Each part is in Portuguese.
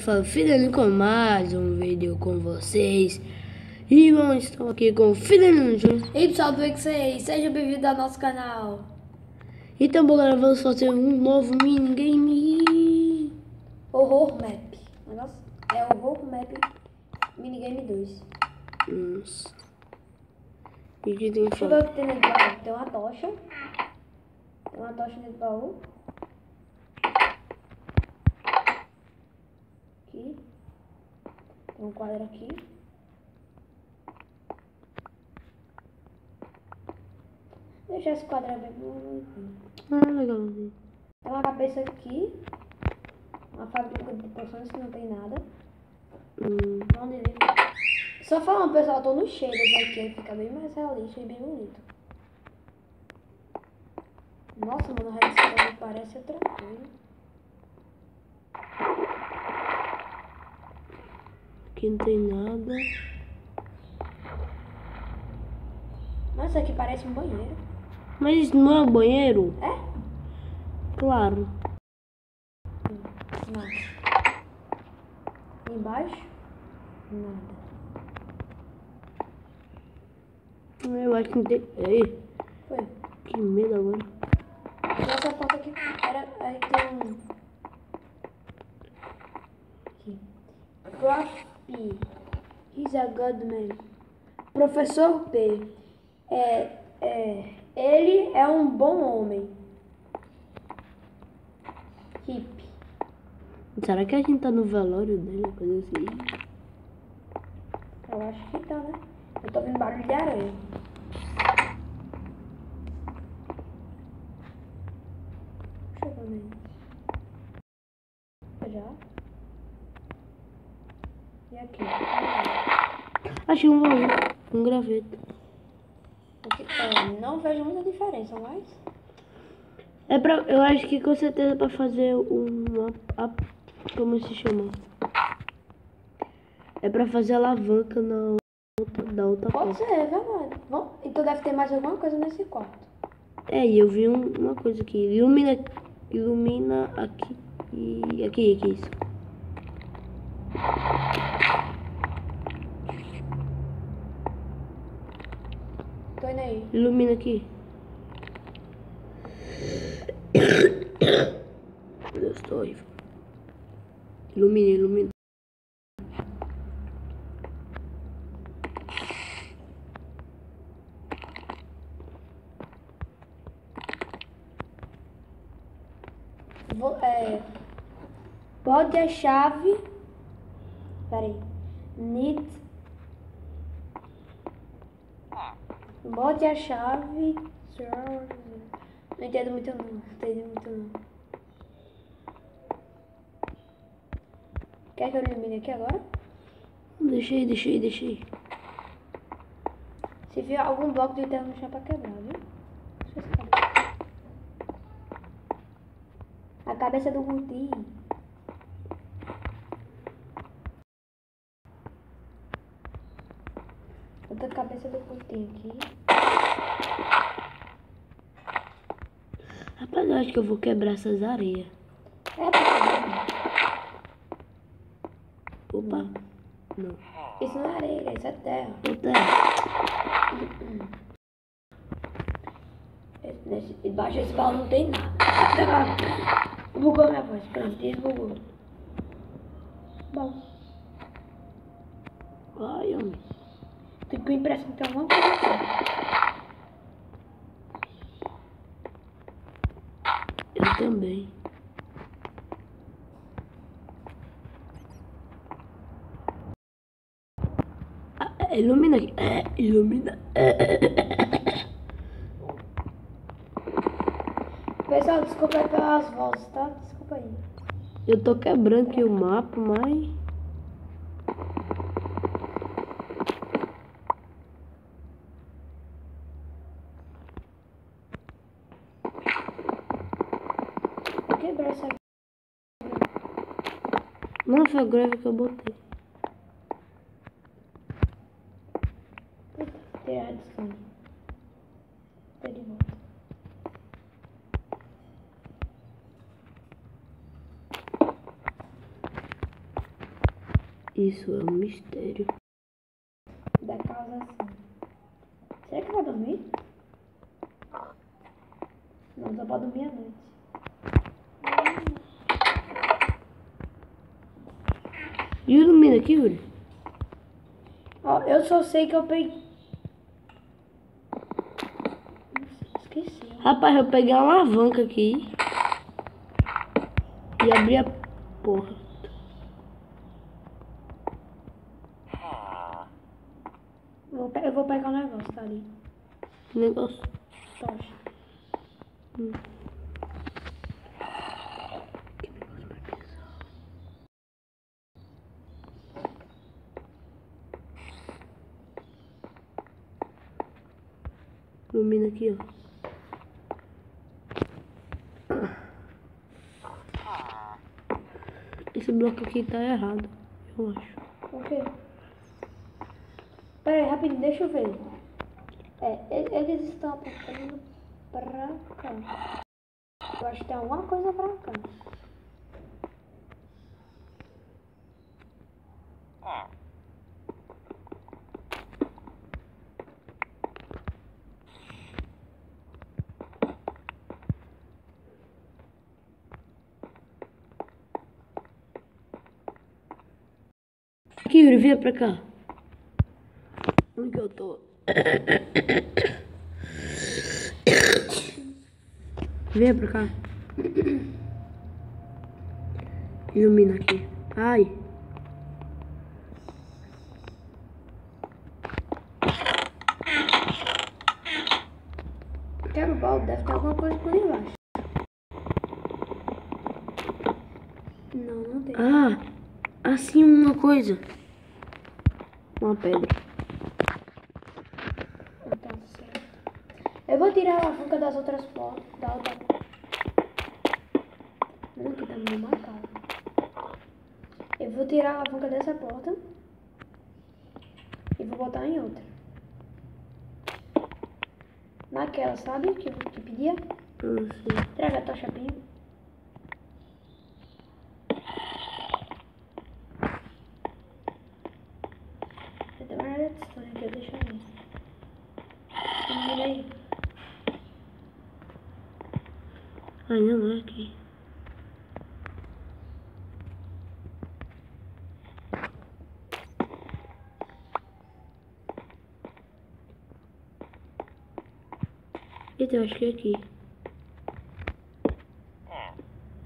Fala, Fidelino com mais um vídeo com vocês. E bom, estou aqui com o Fidelino Júnior. E aí pessoal do X6, seja bem-vindo ao nosso canal. Então agora vamos fazer um novo minigame. Horror Map. Nossa, é Horror Map Minigame 2. Nossa. E aqui tem Deixa eu ver o que tem dentro do baú. Tem uma tocha. Tem uma tocha dentro do baú. Aqui. Tem um quadro aqui. Deixa esse quadro bem bonitinho. Ah, legal. Tem uma cabeça aqui. Uma fábrica de poções que não tem nada. Não delírio. Só falando, pessoal, eu tô no cheiro aqui, fica bem mais realista e bem bonito. Nossa, mano, o redstone parece outra coisa. Aqui não tem nada. Nossa, aqui parece um banheiro. Mas isso não é um banheiro? É? Claro. Não. Embaixo? Nada. Eu acho que não tem. Ei, Foi. que medo agora. E essa porta aqui era. Aí tem um. Aqui. Prof. P. He's a good man. Professor P. Ele é um bom homem. Hippie. Será que a gente tá no velório dele? Coisa assim. Eu acho que tá, né? Eu tô ouvindo barulho de aranha. Deixa eu ver aí. Já. E aqui? Achei um baú. Um graveto. Aqui, não vejo muita diferença, mas... É pra, eu acho que com certeza pra fazer uma... como se chama? É pra fazer alavanca da outra Pode porta. ser, é verdade. Bom, então deve ter mais alguma coisa nesse quarto. É, e eu vi uma coisa aqui. Ilumina aqui. E aqui, isso. Tô indo aí. Ilumina aqui. Meu Deus, tô horrível. Ilumina. Bote a chave. Peraí. Bote a chave. Não entendo muito não. Quer que eu ilumine aqui agora? Deixei. Se vier algum bloco de terra no chão pra quebrar, viu? Deixa eu ver. A cabeça do Guti. Outra cabeça do Guti aqui. Rapaz, eu acho que eu vou quebrar essas areias. É, porque... Opa. Não. Isso não é areia, isso é terra. Outra. Embaixo desse baú não tem nada. Bugou minha voz. Pronto, desbugou. Bom. Ai, homem. Fico com a impressão que tem alguma coisa aqui. Eu também. Ilumina aqui. Ilumina. Pessoal, desculpa aí pelas vozes, tá? Desculpa aí. Eu tô quebrando aqui o mapa, mas... Vou quebrar essa... Não, foi a greve que eu botei. Tirar do sangue. Tô de volta. Isso é um mistério. Da casa assim. Será que vai dormir? Não, só pode dormir à noite. Ilumina aqui, Yuri. Ó, eu só sei que eu peguei. Esqueci. Rapaz, eu peguei uma alavanca aqui. E abri a porra. Eu vou pegar um negócio, tá ali. Que negócio. Tocha. Que negócio mais bizarro. Ilumina aqui, ó. Esse bloco aqui tá errado, eu acho. O quê? Pera aí, rapidinho, deixa eu ver. Eles estão apontando pra cá. Eu acho que tem alguma coisa pra cá. Aqui, Yuri, vem pra cá. Onde que eu tô? Vem pra cá. Ilumina aqui. Ai. Quero o balde, deve ter alguma coisa por embaixo. Não tem. Ah, assim uma coisa. Uma pedra. Então, certo. Eu vou tirar a alavanca das outras portas. Da outra. Não, que tá meio marcado. Eu vou tirar a alavanca dessa porta. E vou botar em outra. Naquela, sabe? Que pedia? Não sei. Traga a tua chapinha. Você tem uma redstone aqui, eu deixo aí. Mira aí. Ai, não é aqui. Eita, eu acho que é aqui.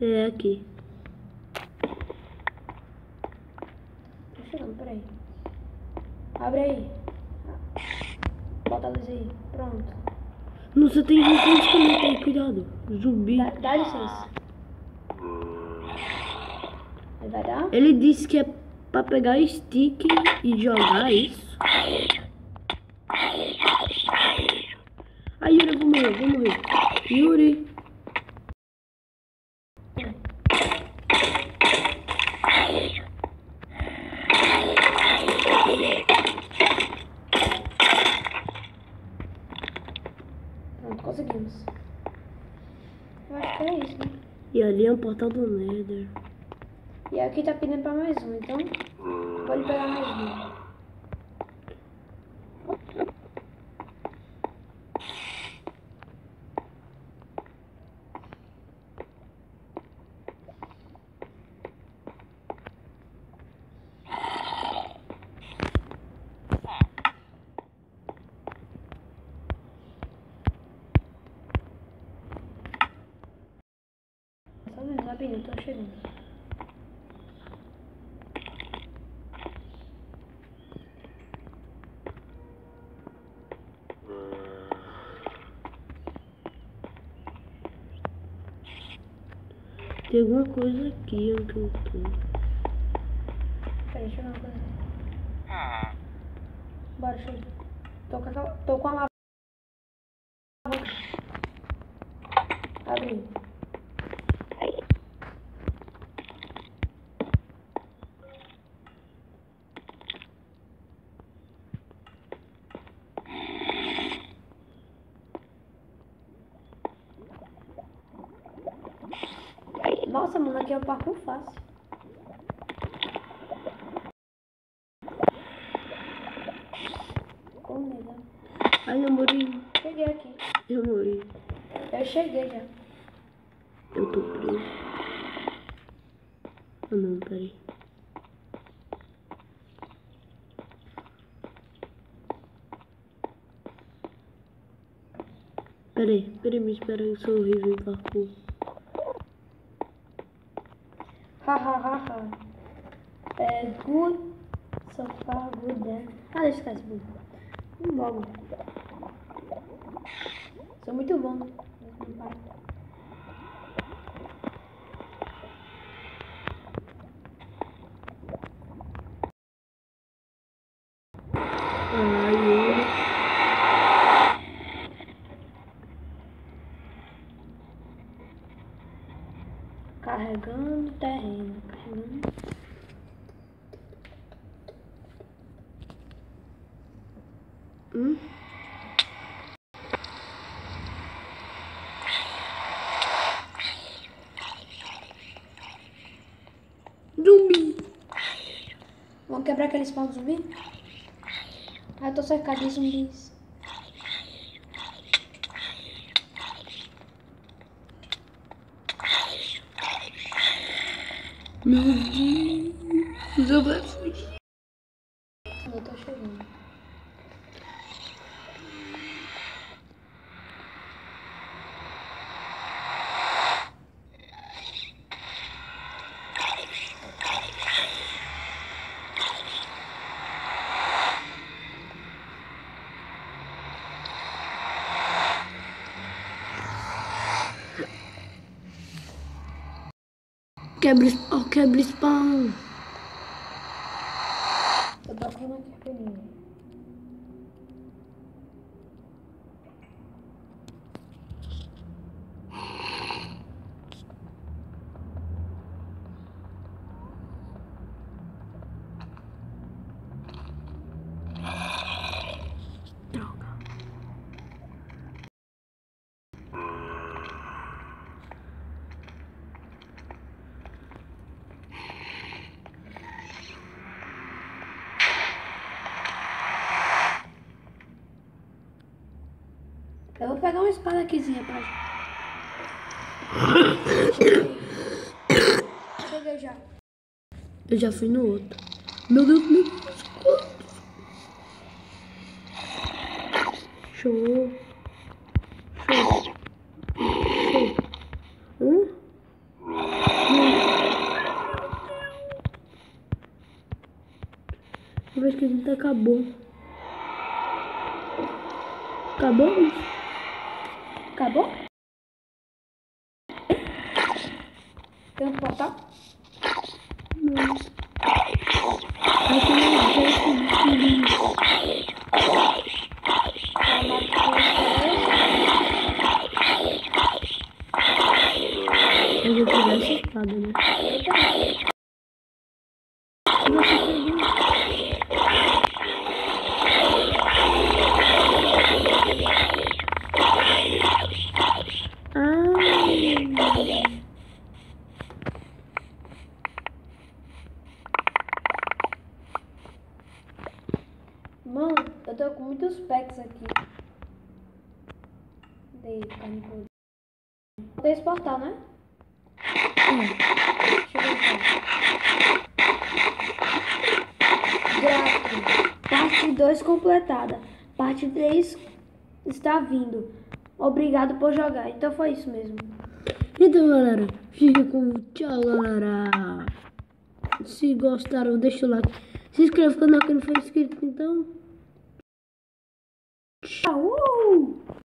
É aqui. Tô chegando, peraí. Abre aí. Bota a luz aí. Pronto. Nossa, tem um esqueleto aí, cuidado. Zumbi. Dá licença. Aí vai dar? Ele disse que é pra pegar stick e jogar isso. Ai, Yuri, eu vou morrer. Yuri. Pronto, conseguimos. Eu acho que é isso, né? E ali é um portal do Nether. E aqui tá pedindo pra mais um, então pode pegar mais um. Só um minuto, rapidinho, eu tô chegando. Tem alguma coisa aqui onde eu tô. Peraí, deixa eu ver uma coisa. Bora, deixa eu... Tô com a alavanca. Abriu. Nossa, mano, aqui é um parkour fácil. Formiga. Ai, eu morri. Cheguei aqui. Eu morri. Eu cheguei já. Eu tô preso. Ah, não, peraí. Peraí, me espera, eu sou horrível em parkour. Hahaha. É good. So far good then. Ah, deixa eu ficar esse bug. Logo. Sou muito bom. Ai, Carregando terreno. Carregando. Zumbi. Vamos quebrar aquele spawn de zumbi? Ah, eu tô cercado de zumbis. Meu Deus. Eu vou fugir. Eu tô chegando. Quebra spawn. Eu tô aqui no pequenininho. Droga. Eu vou pegar uma espada aquizinha pra gente. Cheguei já. Eu já fui no outro. Meu Deus, meu Deus. Show. Eu acho que a gente acabou. Acabamos? Acabou? Tem um portal? Não. Aqui não eu vou pegar essa espada, né? Mano, eu tô com muitos packs aqui. Dei carne podre. Tem esse portal, né? Deixa eu ver aqui. Grato. Parte 2 completada. Parte 3 está vindo. Obrigado por jogar. Então foi isso mesmo. Então, galera, fica com tchau, galera. Se gostaram, deixa o like. Se inscreva no canal que não foi inscrito, então. Tchau!